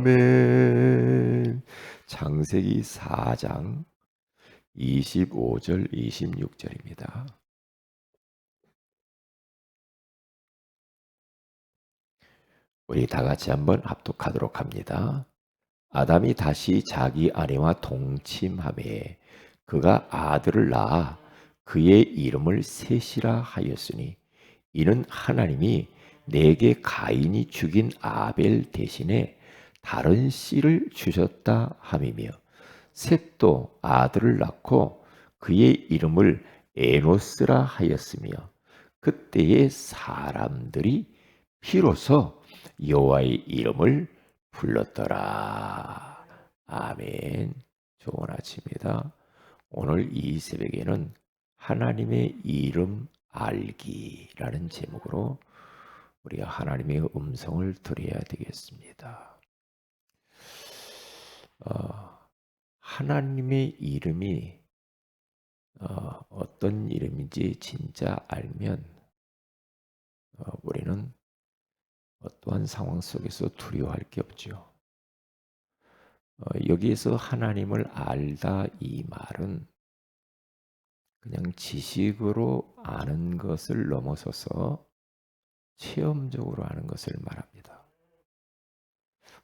아멘. 창세기 4장 25절 26절입니다. 우리 다 같이 한번 합독하도록 합니다. 아담이 다시 자기 아내와 동침하매 그가 아들을 낳아 그의 이름을 셋이라 하였으니 이는 하나님이 내게 가인이 죽인 아벨 대신에 다른 씨를 주셨다 함이며 셋도 아들을 낳고 그의 이름을 에노스라 하였으며 그때의 사람들이 비로소 여호와의 이름을 불렀더라. 아멘. 좋은 아침입니다. 오늘 이 새벽에는 하나님의 이름 알기라는 제목으로 우리가 하나님의 음성을 들어야 되겠습니다. 하나님의 이름이 어떤 이름인지 진짜 알면 우리는 어떠한 상황 속에서 두려워할 게 없죠. 여기에서 하나님을 알다 이 말은 그냥 지식으로 아는 것을 넘어서서 체험적으로 아는 것을 말합니다.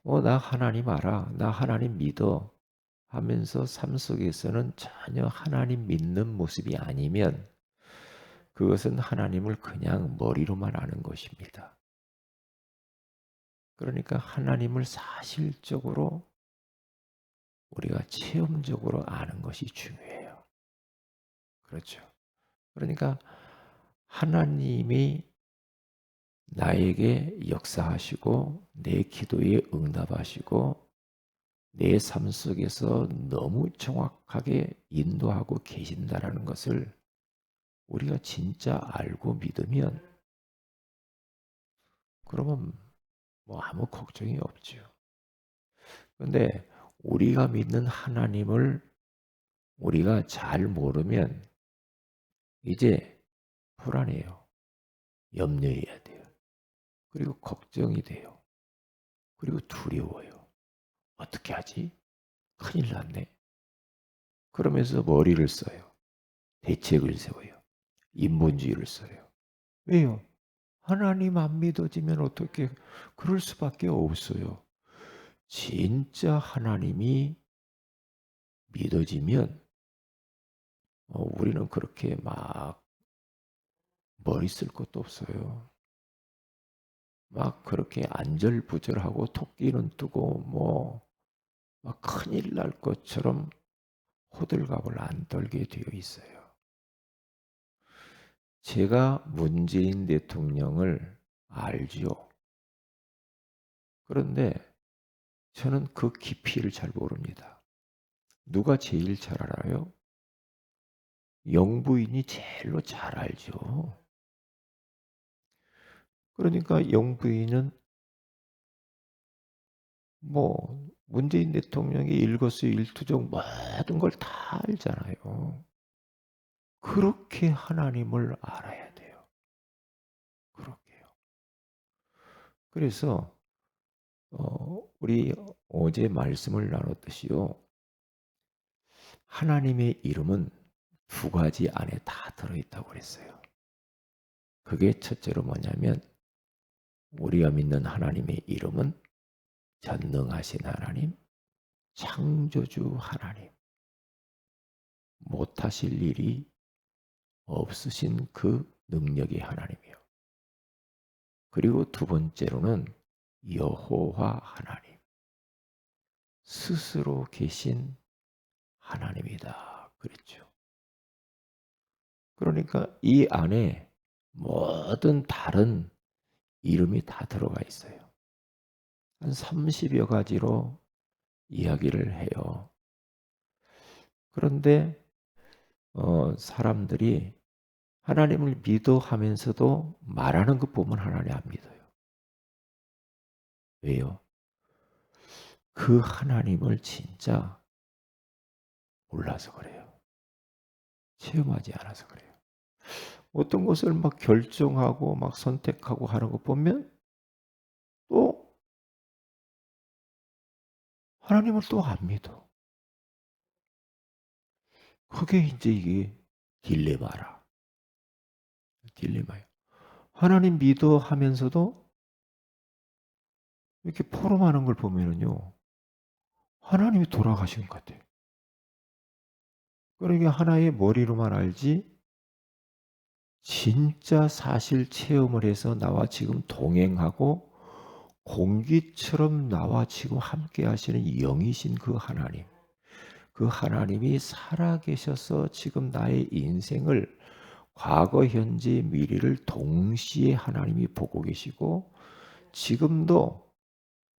나 하나님 알아, 나 하나님 믿어 하면서 삶 속에서는 전혀 하나님 믿는 모습이 아니면 그것은 하나님을 그냥 머리로만 아는 것입니다. 그러니까 하나님을 사실적으로 우리가 체험적으로 아는 것이 중요해요. 그렇죠. 그러니까 하나님이 나에게 역사하시고 내 기도에 응답하시고 내 삶 속에서 너무 정확하게 인도하고 계신다라는 것을 우리가 진짜 알고 믿으면 그러면 뭐 아무 걱정이 없죠. 그런데 우리가 믿는 하나님을 우리가 잘 모르면 이제 불안해요. 염려해야 돼요. 그리고 걱정이 돼요. 그리고 두려워요. 어떻게 하지? 큰일 났네. 그러면서 머리를 써요. 대책을 세워요. 인본주의를 써요. 왜요? 하나님 안 믿어지면 어떻게 그럴 수밖에 없어요. 진짜 하나님이 믿어지면 우리는 그렇게 막 머리 쓸 것도 없어요. 막 그렇게 안절부절하고 토끼는 뜨고 뭐 막 큰일 날 것처럼 호들갑을 안 떨게 되어 있어요. 제가 문재인 대통령을 알지요. 그런데 저는 그 깊이를 잘 모릅니다. 누가 제일 잘 알아요? 영부인이 제일로 잘 알죠. 그러니까 영부인은 뭐 문재인 대통령이 일거수일투족 모든 걸 다 알잖아요. 그렇게 하나님을 알아야 돼요. 그렇게요. 그래서 우리 어제 말씀을 나눴듯이요. 하나님의 이름은 두 가지 안에 다 들어있다고 그랬어요. 그게 첫째로 뭐냐면 우리가 믿는 하나님의 이름은 전능하신 하나님, 창조주 하나님, 못하실 일이 없으신 그 능력의 하나님이요. 그리고 두 번째로는 여호와 하나님, 스스로 계신 하나님이다. 그랬죠. 그러니까 이 안에 모든 다른 이름이 다 들어가 있어요. 한 30여 가지로 이야기를 해요. 그런데 사람들이 하나님을 믿어 하면서도 말하는 것 보면 하나님 안 믿어요. 왜요? 그 하나님을 진짜 몰라서 그래요. 체험하지 않아서 그래요. 어떤 것을 막 결정하고 막 선택하고 하는 거 보면 또 하나님을 또 안 믿어. 그게 이제 이게 딜레마라. 딜레마예요. 하나님 믿어 하면서도 이렇게 포럼하는 걸 보면은요, 하나님이 돌아가신 것 같아요. 그러니까 하나의 머리로만 알지 진짜 사실 체험을 해서 나와 지금 동행하고 공기처럼 나와 지금 함께 하시는 영이신 그 하나님. 그 하나님이 살아계셔서 지금 나의 인생을 과거, 현재, 미래를 동시에 하나님이 보고 계시고 지금도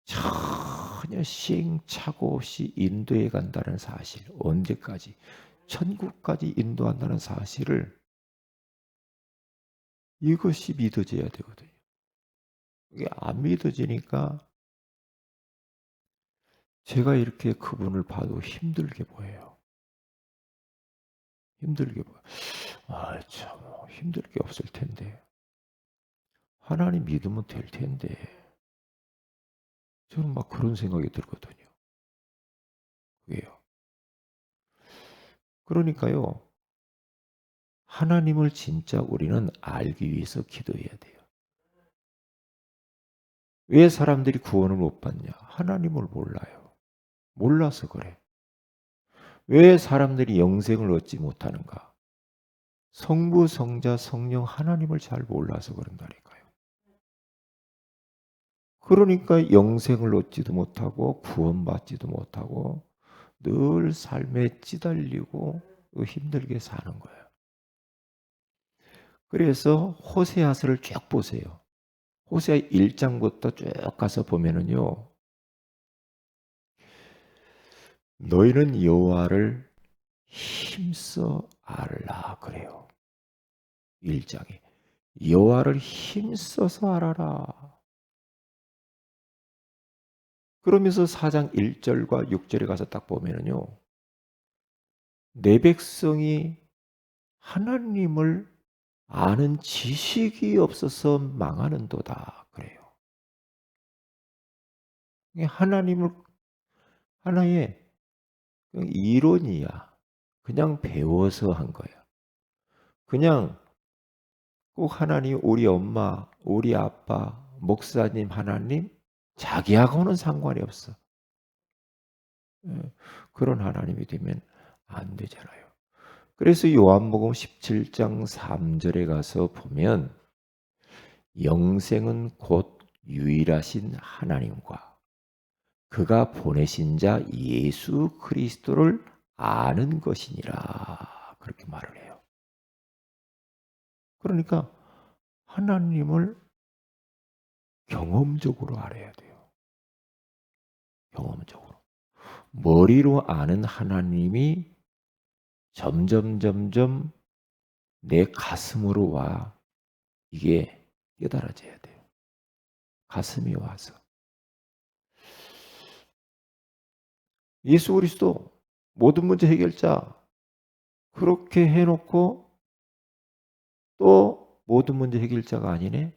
전혀 시행착오 없이 인도해 간다는 사실, 언제까지? 천국까지 인도한다는 사실을 이것이 믿어져야 되거든요. 이게 안 믿어지니까 제가 이렇게 그분을 봐도 힘들게 보여요. 힘들게 보여. 아, 참, 힘들 게 없을 텐데. 하나님 믿으면 될 텐데. 저는 막 그런 생각이 들거든요. 왜요? 그러니까요, 하나님을 진짜 우리는 알기 위해서 기도해야 돼요. 왜 사람들이 구원을 못 받냐? 하나님을 몰라요. 몰라서 그래. 왜 사람들이 영생을 얻지 못하는가? 성부, 성자, 성령 하나님을 잘 몰라서 그런다니까요. 그러니까 영생을 얻지도 못하고 구원받지도 못하고 늘 삶에 찌달리고 힘들게 사는 거예요. 그래서 호세아서를 쭉 보세요. 호세아 1장부터 쭉 가서 보면은요. 너희는 여호와를 힘써 알라 그래요. 1장에 여호와를 힘써서 알아라. 그러면서 4장 1절과 6절에 가서 딱 보면은요. 내 백성이 하나님을 아는 지식이 없어서 망하는도다 그래요. 하나님을 하나의 이론이야. 그냥 배워서 한 거야. 그냥 꼭 하나님 우리 엄마, 우리 아빠, 목사님 하나님 자기하고는 상관이 없어. 그런 하나님이 되면 안 되잖아요. 그래서 요한복음 17장 3절에 가서 보면 영생은 곧 유일하신 하나님과 그가 보내신 자 예수 그리스도를 아는 것이니라. 그렇게 말을 해요. 그러니까 하나님을 경험적으로 알아야 돼요. 경험적으로. 머리로 아는 하나님이 점점 내 가슴으로 와. 이게 깨달아져야 돼요. 가슴이 와서. 예수 그리스도 모든 문제 해결자 그렇게 해놓고 또 모든 문제 해결자가 아니네?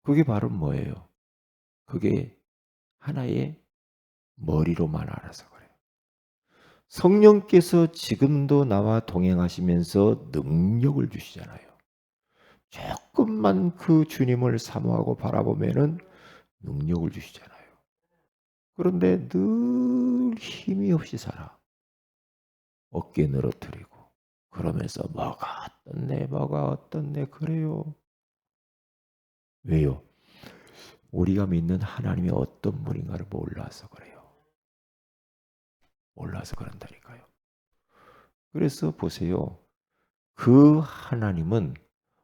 그게 바로 뭐예요? 그게 하나의 머리로만 알아서 그래요. 성령께서 지금도 나와 동행하시면서 능력을 주시잖아요. 조금만 그 주님을 사모하고 바라보면은 능력을 주시잖아요. 그런데 늘 힘이 없이 살아. 어깨 늘어뜨리고 그러면서 뭐가 어떻네 그래요. 왜요? 우리가 믿는 하나님이 어떤 분인가를 몰라서 그래요. 몰라서 그런다니까요. 그래서 보세요. 그 하나님은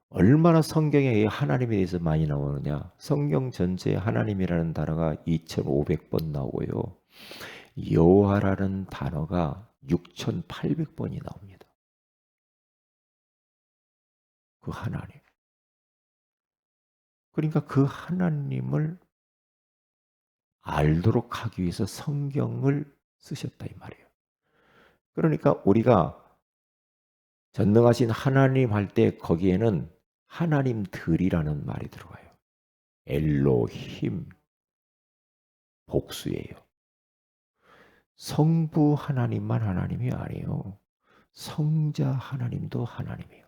얼마나 성경에 하나님에 대해서 많이 나오느냐. 성경 전체에 하나님이라는 단어가 2500번 나오고요. 여호와라는 단어가 6800번이 나옵니다. 그 하나님. 그러니까 그 하나님을 알도록 하기 위해서 성경을 쓰셨다 이 말이에요. 그러니까 우리가 전능하신 하나님 할 때 거기에는 하나님들이라는 말이 들어가요. 엘로힘, 복수예요. 성부 하나님만 하나님이 아니에요. 성자 하나님도 하나님이에요.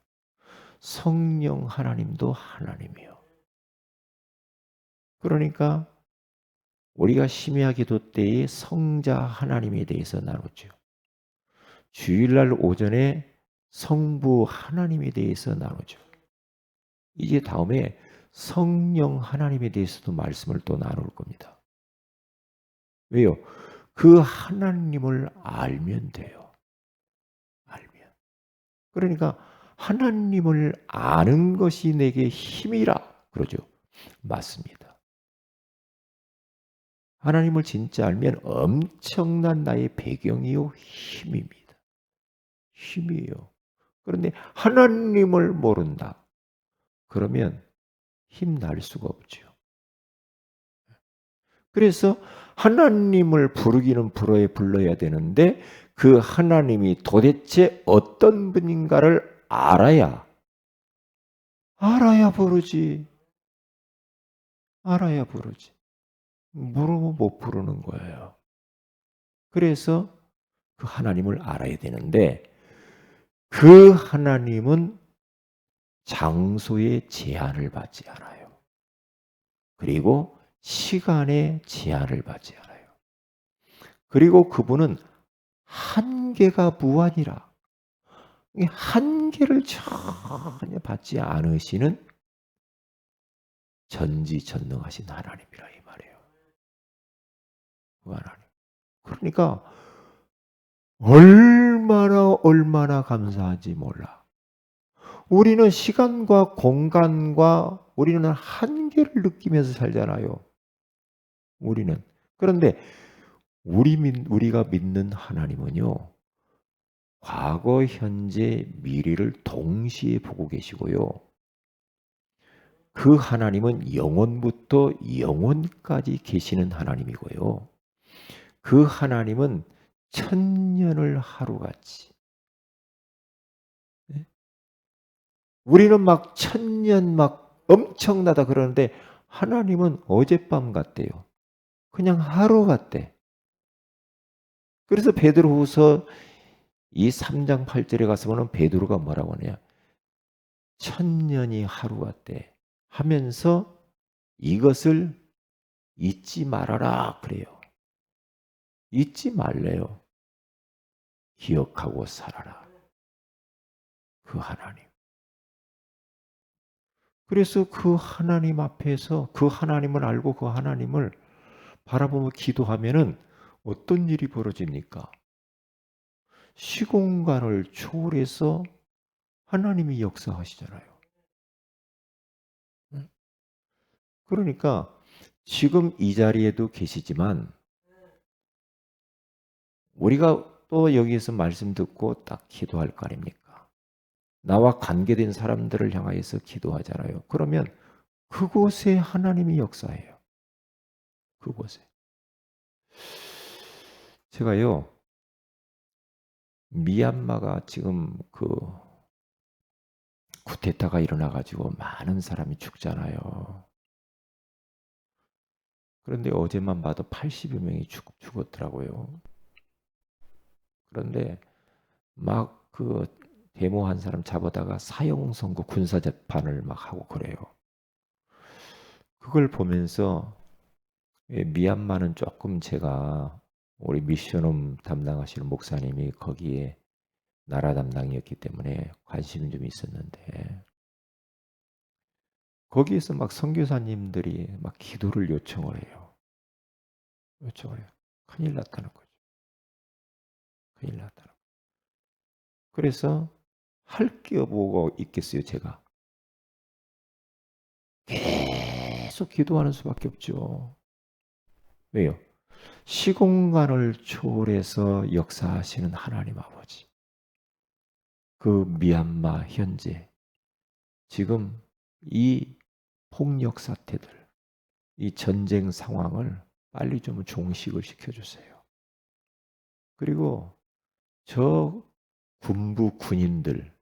성령 하나님도 하나님이에요. 그러니까 우리가 심야 기도 때에 성자 하나님에 대해서 나누죠. 주일날 오전에 성부 하나님에 대해서 나누죠. 이제 다음에 성령 하나님에 대해서도 말씀을 또 나눌 겁니다. 왜요? 그 하나님을 알면 돼요. 알면. 그러니까 하나님을 아는 것이 내게 힘이라 그러죠. 맞습니다. 하나님을 진짜 알면 엄청난 나의 배경이요 힘입니다. 힘이에요. 그런데 하나님을 모른다. 그러면 힘날 수가 없죠. 그래서 하나님을 부르기는 불러야 되는데 그 하나님이 도대체 어떤 분인가를 알아야 부르지. 알아야 부르지. 모르면 못 부르는 거예요. 그래서 그 하나님을 알아야 되는데 그 하나님은 장소에 제한을 받지 않아요. 그리고 시간에 제한을 받지 않아요. 그리고 그분은 한계가 무한이라 한계를 전혀 받지 않으시는 전지전능하신 하나님이라 이 말이에요. 그 하나님. 그러니까 얼마나 감사한지 몰라. 우리는 시간과 공간과 우리는 한계를 느끼면서 살잖아요. 우리는. 그런데 우리가 믿는 하나님은요. 과거, 현재, 미래를 동시에 보고 계시고요. 그 하나님은 영원부터 영원까지 계시는 하나님이고요. 그 하나님은 천년을 하루같이. 우리는 막 천년 막 엄청나다 그러는데 하나님은 어젯밤 같대요. 그냥 하루 같대. 그래서 베드로후서 이 3장 8절에 가서 보면 베드로가 뭐라고 하냐. 천년이 하루 같대 하면서 이것을 잊지 말아라 그래요. 잊지 말래요. 기억하고 살아라. 그 하나님. 그래서 그 하나님 앞에서 그 하나님을 알고 그 하나님을 바라보며 기도하면은 어떤 일이 벌어집니까? 시공간을 초월해서 하나님이 역사하시잖아요. 그러니까 지금 이 자리에도 계시지만 우리가 또 여기에서 말씀 듣고 딱 기도할 거 아닙니까? 나와 관계된 사람들을 향하여서 기도하잖아요. 그러면 그곳에 하나님이 역사해요. 그곳에. 제가요, 미얀마가 지금 그 쿠데타가 일어나가지고 많은 사람이 죽잖아요. 그런데 어제만 봐도 80여 명이 죽었더라고요. 그런데 막 그 데모한 사람 잡아다가 사형 선고 군사 재판을 막 하고 그래요. 그걸 보면서 미얀마는 조금 제가 우리 미션홈 담당하시는 목사님이 거기에 나라 담당이었기 때문에 관심이 좀 있었는데 거기에서 막 선교사님들이 막 기도를 요청을 해요. 요청을 해요. 큰일 났다는 거죠. 큰일 났다는 거죠. 그래서 할 게 뭐가 있겠어요, 제가. 계속 기도하는 수밖에 없죠. 왜요? 시공간을 초월해서 역사하시는 하나님 아버지. 그 미얀마 현재 지금 이 폭력 사태들, 이 전쟁 상황을 빨리 좀 종식을 시켜주세요. 그리고 저 군부 군인들,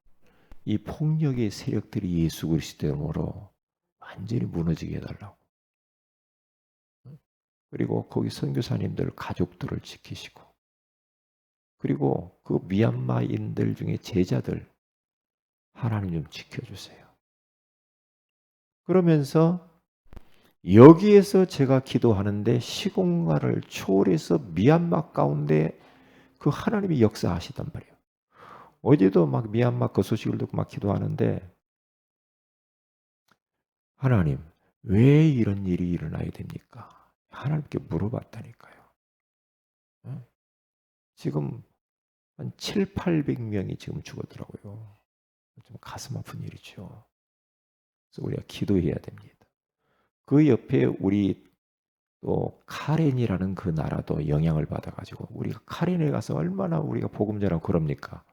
이 폭력의 세력들이 예수 그리스도 이름으로 완전히 무너지게 해달라고. 그리고 거기 선교사님들 가족들을 지키시고, 그리고 그 미얀마인들 중에 제자들 하나님 좀 지켜주세요. 그러면서 여기에서 제가 기도하는데 시공간을 초월해서 미얀마 가운데 그 하나님이 역사하시단 말이에요. 어제도 막 미얀마 그 소식을 듣고 막 기도하는데, 하나님 왜 이런 일이 일어나야 됩니까? 하나님께 물어봤다니까요. 지금 한 7, 800명이 지금 죽었더라고요. 좀 가슴 아픈 일이죠. 그래서 우리가 기도해야 됩니다. 그 옆에 우리 또 카렌이라는 그 나라도 영향을 받아가지고, 우리가 카렌에 가서 얼마나 우리가 복음 전하고 그럽니까?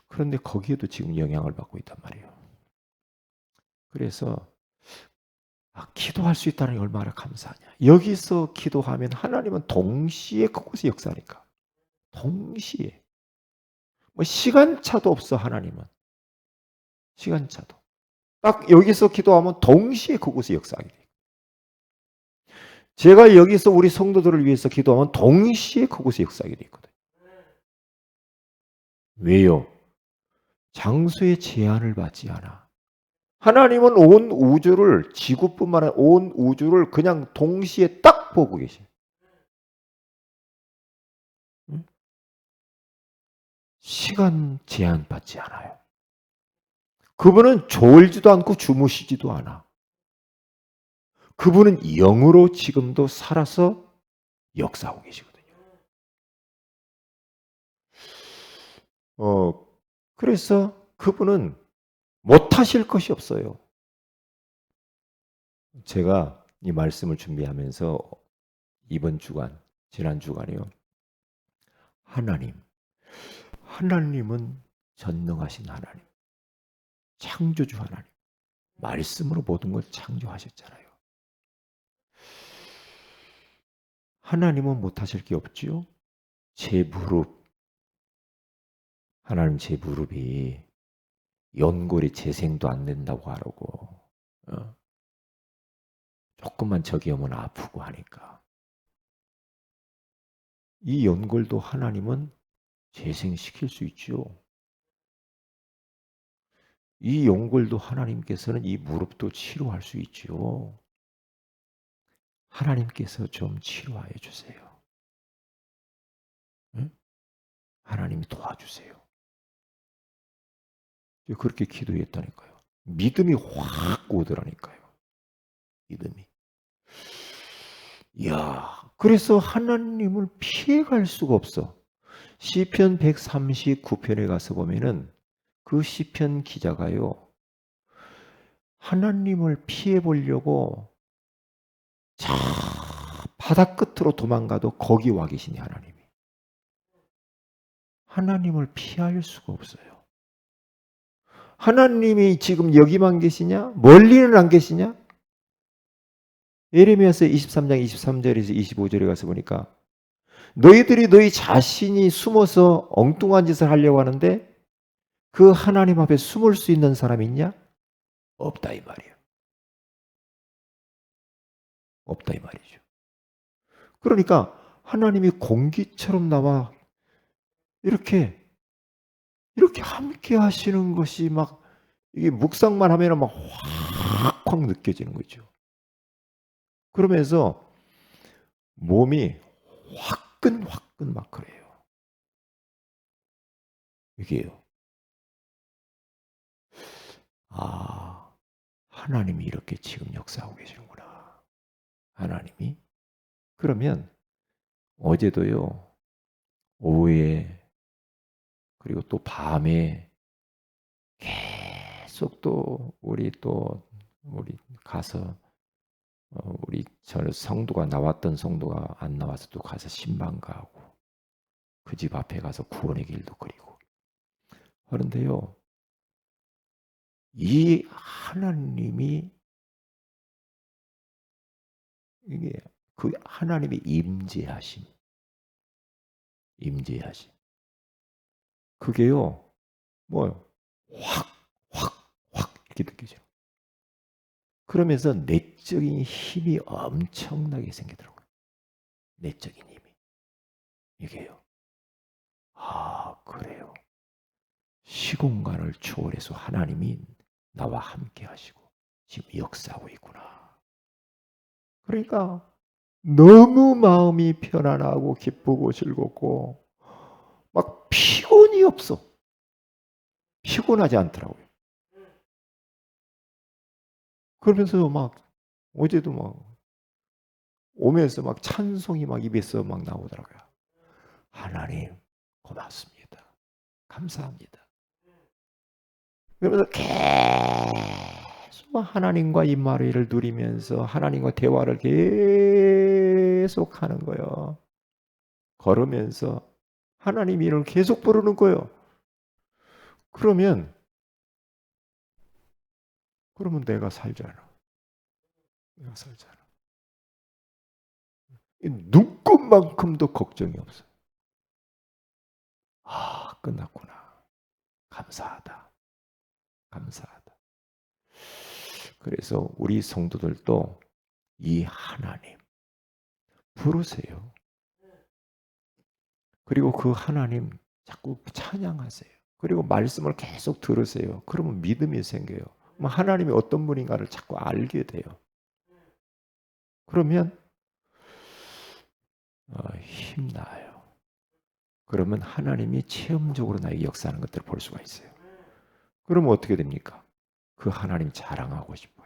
그런데 거기에도 지금 영향을 받고 있단 말이에요. 그래서 기도할 수 있다는 게 얼마나 감사하냐. 여기서 기도하면 하나님은 동시에 그곳에 역사하니까. 동시에. 뭐 시간차도 없어, 하나님은. 시간차도. 딱 여기서 기도하면 동시에 그곳에 역사하게 돼요. 제가 여기서 우리 성도들을 위해서 기도하면 동시에 그곳에 역사하게 되거든요. 왜요? 장소의 제한을 받지 않아. 하나님은 온 우주를, 지구뿐만 아니라 온 우주를 그냥 동시에 딱 보고 계셔요. 시간 제한 받지 않아요. 그분은 졸지도 않고 주무시지도 않아. 그분은 영으로 지금도 살아서 역사하고 계시거든요. 그래서 그분은 못하실 것이 없어요. 제가 이 말씀을 준비하면서 이번 주간, 지난 주간이요. 하나님은 전능하신 하나님, 창조주 하나님, 말씀으로 모든 걸 창조하셨잖아요. 하나님은 못하실 게 없지요. 제 무릎, 하나님 제 무릎이 연골이 재생도 안 된다고 하라고. 조금만 저기 오면 아프고 하니까. 이 연골도 하나님은 재생시킬 수 있죠. 이 연골도 하나님께서는 이 무릎도 치료할 수 있죠. 하나님께서 좀 치료하여 주세요. 응? 하나님이 도와주세요. 그렇게 기도했다니까요. 믿음이 확 오더라니까요. 믿음이. 이야, 그래서 하나님을 피해갈 수가 없어. 시편 139편에 가서 보면은 그 시편 기자가요, 하나님을 피해 보려고 저 바다 끝으로 도망가도 거기 와 계시니 하나님이. 하나님을 피할 수가 없어요. 하나님이 지금 여기만 계시냐? 멀리는 안 계시냐? 예레미야서 23장 23절에서 25절에 가서 보니까 너희들이 너희 자신이 숨어서 엉뚱한 짓을 하려고 하는데 그 하나님 앞에 숨을 수 있는 사람이 있냐? 없다 이 말이에요. 없다 이 말이죠. 그러니까 하나님이 공기처럼 나와 이렇게 함께 하시는 것이 막 이게 묵상만 하면은 막 확확 느껴지는 거죠. 그러면서 몸이 화끈화끈 막 그래요. 이게요. 아, 하나님이 이렇게 지금 역사하고 계시는구나. 하나님이. 그러면 어제도요, 오후에 그리고 또 밤에 계속 또 우리 가서 우리 저 성도가 나왔던 성도가 안 나와서 또 가서 신방가하고 그 집 앞에 가서 구원의 길도 그리고 그런데요, 이 하나님이 이게 그 하나님의 임재하심 그게요 뭐 확 이렇게 느껴져요. 그러면서 내적인 힘이 엄청나게 생기더라고요. 내적인 힘이. 이게요. 아, 그래요. 시공간을 초월해서 하나님이 나와 함께 하시고 지금 역사하고 있구나. 그러니까 너무 마음이 편안하고 기쁘고 즐겁고 막 피곤이 없어. 피곤하지 않더라고요. 그러면서 막 어제도 막 오면서 막 찬송이 막 입에서 막 나오더라고요. 하나님 고맙습니다. 감사합니다. 그러면서 계속 하나님과 임마리를 누리면서 하나님과 대화를 계속 하는 거예요. 걸으면서 하나님 이름을 계속 부르는 거예요. 그러면 내가 살잖아. 내가 살잖아. 눈꽃만큼도 걱정이 없어. 아, 끝났구나. 감사하다. 감사하다. 그래서 우리 성도들도 이 하나님 부르세요. 그리고 그 하나님 자꾸 찬양하세요. 그리고 말씀을 계속 들으세요. 그러면 믿음이 생겨요. 하나님이 어떤 분인가를 자꾸 알게 돼요. 그러면 힘나요. 그러면 하나님이 체험적으로 나에게 역사하는 것들을 볼 수가 있어요. 그러면 어떻게 됩니까? 그 하나님 자랑하고 싶어요.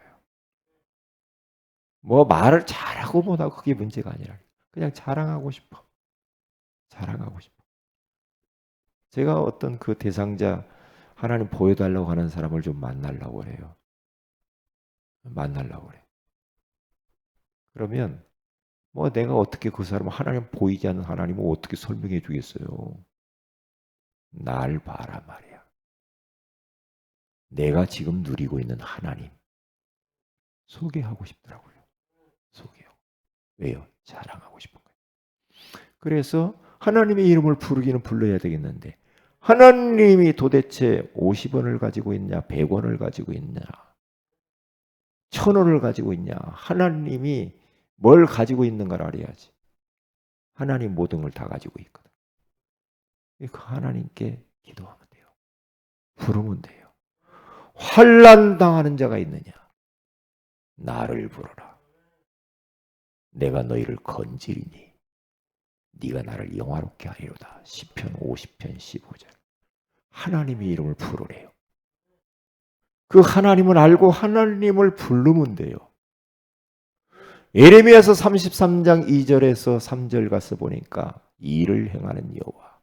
뭐 말을 잘하고 못하고 그게 문제가 아니라 그냥 자랑하고 싶어. 자랑하고 싶어. 제가 어떤 그 대상자 하나님 보여달라고 하는 사람을 좀 만나려고 해요. 만나려고 그래. 그러면 뭐 내가 어떻게 그 사람을 하나님 보이지 않는 하나님을 어떻게 설명해 주겠어요. 날 봐라 말이야. 내가 지금 누리고 있는 하나님 소개하고 싶더라고요. 소개요. 왜요? 자랑하고 싶은 거예요. 그래서 하나님의 이름을 부르기는 불러야 되겠는데 하나님이 도대체 50원을 가지고 있냐 100원을 가지고 있냐 1000원을 가지고 있냐 하나님이 뭘 가지고 있는가를 알아야지. 하나님 모든 걸 다 가지고 있거든. 그 하나님께 기도하면 돼요. 부르면 돼요. 환난 당하는 자가 있느냐? 나를 부르라. 내가 너희를 건지리니 네가 나를 영화롭게 하리로다. 시편 50편 15절. 하나님의 이름을 부르래요. 그 하나님을 알고 하나님을 부르면 돼요. 예레미야서 33장 2절에서 3절 가서 보니까 이를 행하는 여호와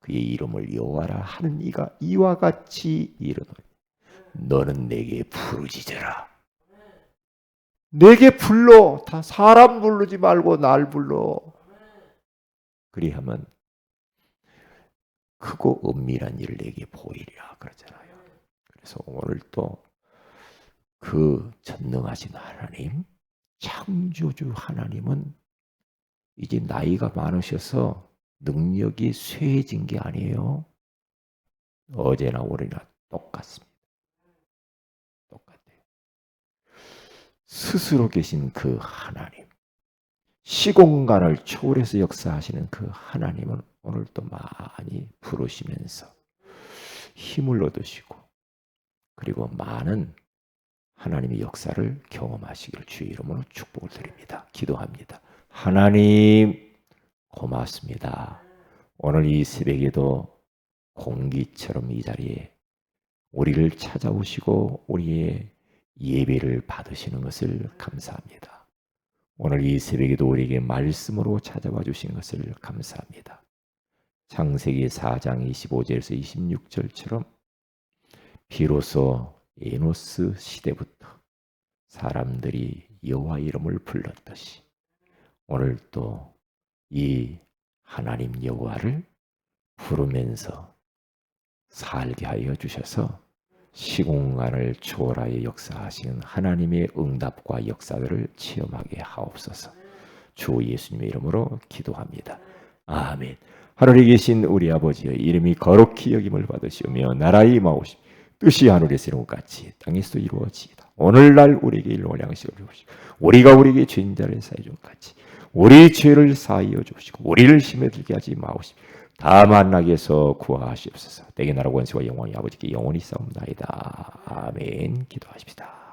그의 이름을 여호와라 하는 이가 이와 같이 이르노니 너는 내게 부르짖어라. 내게 불러. 다 사람 부르지 말고 날 불러. 그리하면 크고 은밀한 일을 내게 보이리라 그러잖아요. 그래서 오늘 또 그 전능하신 하나님, 창조주 하나님은 이제 나이가 많으셔서 능력이 쇠해진 게 아니에요. 어제나 오늘이나 똑같습니다. 똑같아요. 스스로 계신 그 하나님, 시공간을 초월해서 역사하시는 그 하나님은 오늘 또 많이 부르시면서 힘을 얻으시고 그리고 많은 하나님의 역사를 경험하시기를 주의 이름으로 축복을 드립니다. 기도합니다. 하나님 고맙습니다. 오늘 이 새벽에도 공기처럼 이 자리에 우리를 찾아오시고 우리의 예배를 받으시는 것을 감사합니다. 오늘 이 새벽에도 우리에게 말씀으로 찾아와 주시는 것을 감사합니다. 창세기 4장 25절에서 26절처럼 비로소 에노스 시대부터 사람들이 여호와 이름을 불렀듯이 오늘 또 이 하나님 여호와를 부르면서 살게 하여 주셔서 시공간을 초월하여 역사하시는 하나님의 응답과 역사들을 체험하게 하옵소서. 주 예수님의 이름으로 기도합니다. 아멘. 하늘에 계신 우리 아버지의 이름이 거룩히 여김을 받으시오며 나라의 임하오시며 뜻이 하늘에서 이룬 것 같이 땅에서도 이루어지이다. 오늘날 우리에게 일용할 양식을 주시고 우리가 우리에게 죄인 자를 사해 준 같이 우리 죄를 사하여 주시고 우리를 심에 들게 하지 마옵시고 다만 악에서 구하시옵소서. 내게 나라 권세와 영광이 아버지께 영원히 싸움나이다. 아멘. 기도하십시다.